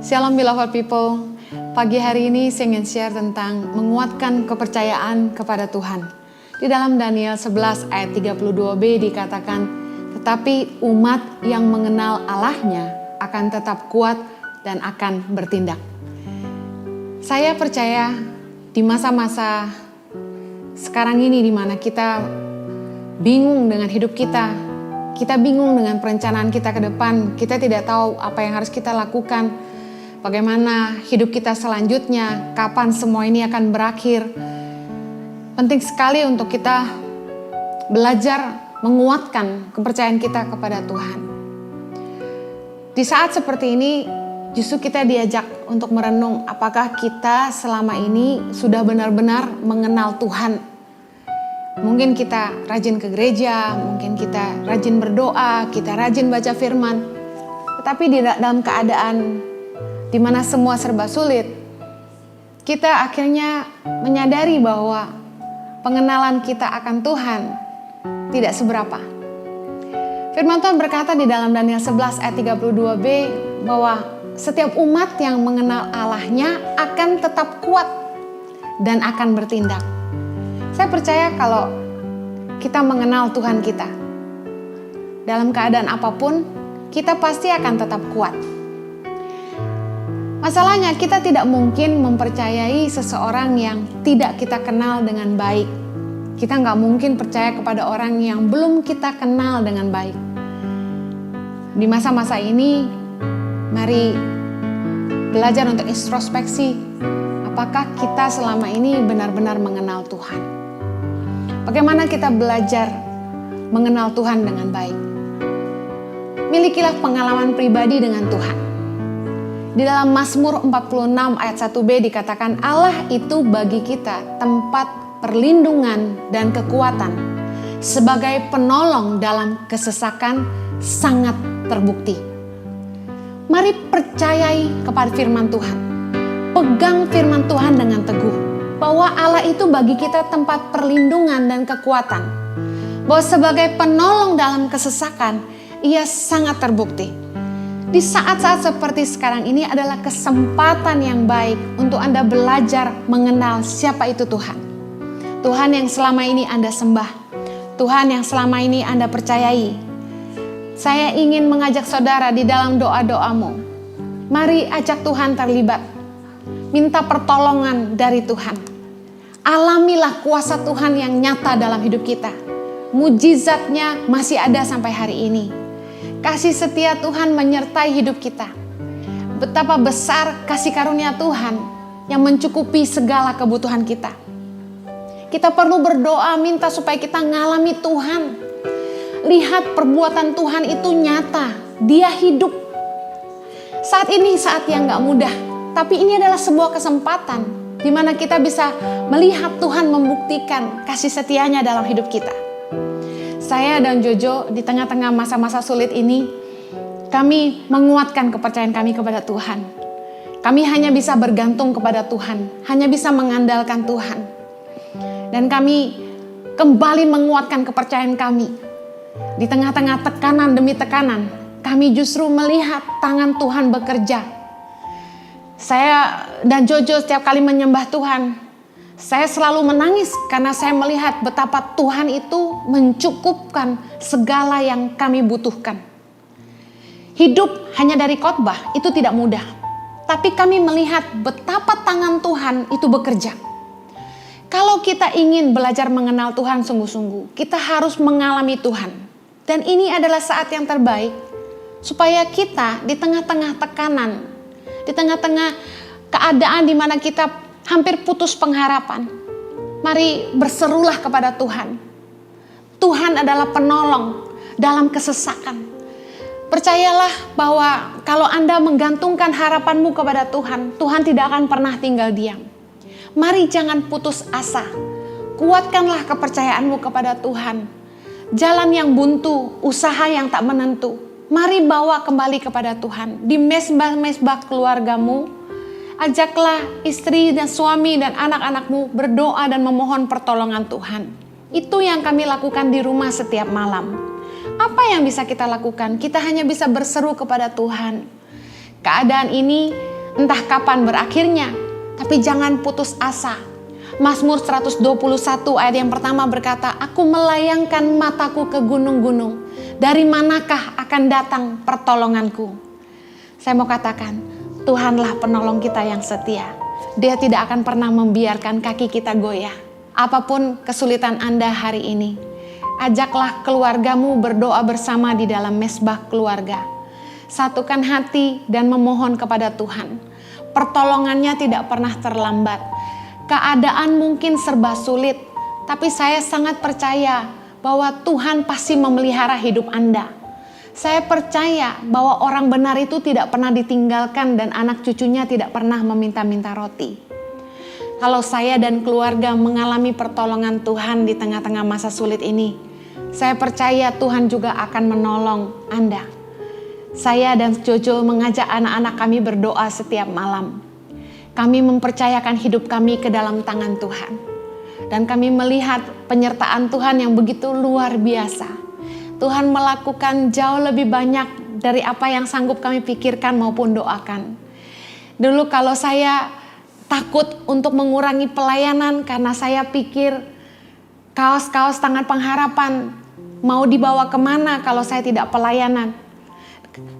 Shalom beloved people. Pagi hari ini saya ingin share tentang menguatkan kepercayaan kepada Tuhan. Di dalam Daniel 11 ayat 32b dikatakan, tetapi umat yang mengenal Allahnya akan tetap kuat dan akan bertindak. Saya percaya di masa-masa sekarang ini di mana kita bingung dengan hidup kita bingung dengan perencanaan kita ke depan, kita tidak tahu apa yang harus kita lakukan. Bagaimana hidup kita selanjutnya, kapan semua ini akan berakhir. Penting sekali untuk kita belajar menguatkan kepercayaan kita kepada Tuhan. Di saat seperti ini, justru kita diajak untuk merenung apakah kita selama ini sudah benar-benar mengenal Tuhan. Mungkin kita rajin ke gereja, mungkin kita rajin berdoa, kita rajin baca firman. Tetapi dalam keadaan di mana semua serba sulit, kita akhirnya menyadari bahwa pengenalan kita akan Tuhan tidak seberapa. Firman Tuhan berkata di dalam Daniel 11 ayat 32b bahwa setiap umat yang mengenal Allahnya akan tetap kuat dan akan bertindak. Saya percaya kalau kita mengenal Tuhan kita, dalam keadaan apapun, kita pasti akan tetap kuat. Masalahnya kita tidak mungkin mempercayai seseorang yang tidak kita kenal dengan baik. Kita nggak mungkin percaya kepada orang yang belum kita kenal dengan baik. Di masa-masa ini, mari belajar untuk introspeksi. Apakah kita selama ini benar-benar mengenal Tuhan? Bagaimana kita belajar mengenal Tuhan dengan baik? Milikilah pengalaman pribadi dengan Tuhan. Di dalam Mazmur 46 ayat 1b dikatakan Allah itu bagi kita tempat perlindungan dan kekuatan. Sebagai penolong dalam kesesakan sangat terbukti. Mari percayai kepada firman Tuhan. Pegang firman Tuhan dengan teguh. Bahwa Allah itu bagi kita tempat perlindungan dan kekuatan. Bahwa sebagai penolong dalam kesesakan ia sangat terbukti. Di saat-saat seperti sekarang ini adalah kesempatan yang baik untuk Anda belajar mengenal siapa itu Tuhan. Tuhan yang selama ini Anda sembah. Tuhan yang selama ini Anda percayai. Saya ingin mengajak saudara di dalam doa-doamu. Mari ajak Tuhan terlibat. Minta pertolongan dari Tuhan. Alamilah kuasa Tuhan yang nyata dalam hidup kita. Mujizatnya masih ada sampai hari ini. Kasih setia Tuhan menyertai hidup kita. Betapa besar kasih karunia Tuhan yang mencukupi segala kebutuhan kita. Kita perlu berdoa minta supaya kita ngalami Tuhan. Lihat perbuatan Tuhan itu nyata. Dia hidup. Saat ini saat yang gak mudah. Tapi ini adalah sebuah kesempatan di mana kita bisa melihat Tuhan membuktikan kasih setianya dalam hidup kita. Saya dan Jojo di tengah-tengah masa-masa sulit ini, kami menguatkan kepercayaan kami kepada Tuhan. Kami hanya bisa bergantung kepada Tuhan, hanya bisa mengandalkan Tuhan. Dan kami kembali menguatkan kepercayaan kami. Di tengah-tengah tekanan demi tekanan, kami justru melihat tangan Tuhan bekerja. Saya dan Jojo setiap kali menyembah Tuhan, saya selalu menangis karena saya melihat betapa Tuhan itu mencukupkan segala yang kami butuhkan. Hidup hanya dari khotbah itu tidak mudah. Tapi kami melihat betapa tangan Tuhan itu bekerja. Kalau kita ingin belajar mengenal Tuhan sungguh-sungguh, kita harus mengalami Tuhan. Dan ini adalah saat yang terbaik supaya kita di tengah-tengah tekanan, di tengah-tengah keadaan di mana kita hampir putus pengharapan. Mari berserulah kepada Tuhan. Tuhan adalah penolong dalam kesesakan. Percayalah bahwa kalau Anda menggantungkan harapanmu kepada Tuhan, Tuhan tidak akan pernah tinggal diam. Mari jangan putus asa. Kuatkanlah kepercayaanmu kepada Tuhan. Jalan yang buntu, usaha yang tak menentu. Mari bawa kembali kepada Tuhan. Di mezbah-mezbah keluargamu, ajaklah istri dan suami dan anak-anakmu berdoa dan memohon pertolongan Tuhan. Itu yang kami lakukan di rumah setiap malam. Apa yang bisa kita lakukan? Kita hanya bisa berseru kepada Tuhan. Keadaan ini entah kapan berakhirnya, tapi jangan putus asa. Mazmur 121 ayat yang pertama berkata, aku melayangkan mataku ke gunung-gunung. Dari manakah akan datang pertolonganku? Saya mau katakan, Tuhanlah penolong kita yang setia. Dia tidak akan pernah membiarkan kaki kita goyah. Apapun kesulitan Anda hari ini, ajaklah keluargamu berdoa bersama di dalam mesbah keluarga. Satukan hati dan memohon kepada Tuhan. Pertolongannya tidak pernah terlambat. Keadaan mungkin serba sulit, tapi saya sangat percaya bahwa Tuhan pasti memelihara hidup Anda. Saya percaya bahwa orang benar itu tidak pernah ditinggalkan dan anak cucunya tidak pernah meminta-minta roti. Kalau saya dan keluarga mengalami pertolongan Tuhan di tengah-tengah masa sulit ini, saya percaya Tuhan juga akan menolong Anda. Saya dan Jojo mengajak anak-anak kami berdoa setiap malam. Kami mempercayakan hidup kami ke dalam tangan Tuhan. Dan kami melihat penyertaan Tuhan yang begitu luar biasa. Tuhan melakukan jauh lebih banyak dari apa yang sanggup kami pikirkan maupun doakan. Dulu kalau saya takut untuk mengurangi pelayanan karena saya pikir kaos-kaos tangan pengharapan mau dibawa kemana kalau saya tidak pelayanan.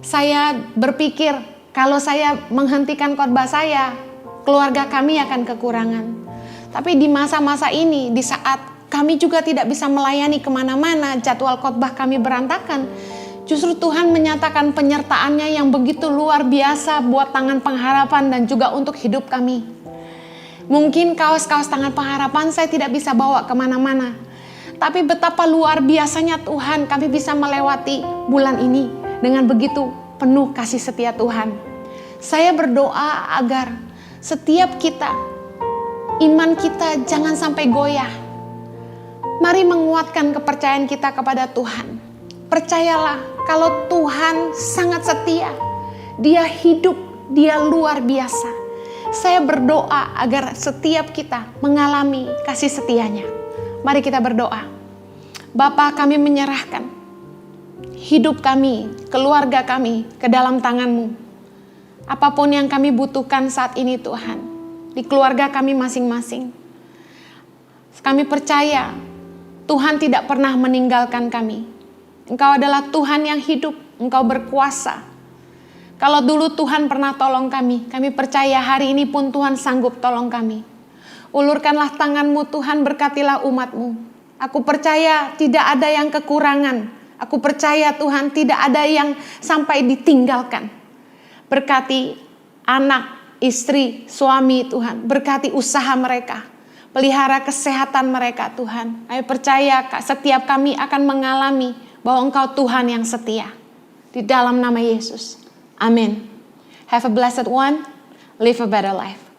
Saya berpikir kalau saya menghentikan khotbah saya, keluarga kami akan kekurangan. Tapi di masa-masa ini, di saat kami juga tidak bisa melayani kemana-mana, jadwal khotbah kami berantakan, justru Tuhan menyatakan penyertaannya yang begitu luar biasa buat tangan pengharapan dan juga untuk hidup kami. Mungkin kaos-kaos tangan pengharapan saya tidak bisa bawa kemana-mana. Tapi betapa luar biasanya Tuhan kami bisa melewati bulan ini dengan begitu penuh kasih setia Tuhan. Saya berdoa agar setiap kita, iman kita jangan sampai goyah. Mari menguatkan kepercayaan kita kepada Tuhan. Percayalah kalau Tuhan sangat setia. Dia hidup, dia luar biasa. Saya berdoa agar setiap kita mengalami kasih setianya. Mari kita berdoa. Bapa, kami menyerahkan hidup kami, keluarga kami ke dalam tangan-Mu. Apapun yang kami butuhkan saat ini Tuhan, di keluarga kami masing-masing. Kami percaya Tuhan tidak pernah meninggalkan kami. Engkau adalah Tuhan yang hidup, Engkau berkuasa. Kalau dulu Tuhan pernah tolong kami percaya hari ini pun Tuhan sanggup tolong kami. Ulurkanlah tangan-Mu Tuhan, berkatilah umat-Mu. Aku percaya tidak ada yang kekurangan. Aku percaya Tuhan tidak ada yang sampai ditinggalkan. Berkati anak, istri, suami Tuhan. Berkati usaha mereka. Pelihara kesehatan mereka Tuhan. Kami percaya setiap kami akan mengalami bahwa Engkau Tuhan yang setia. Di dalam nama Yesus. Amin. Have a blessed one. Live a better life.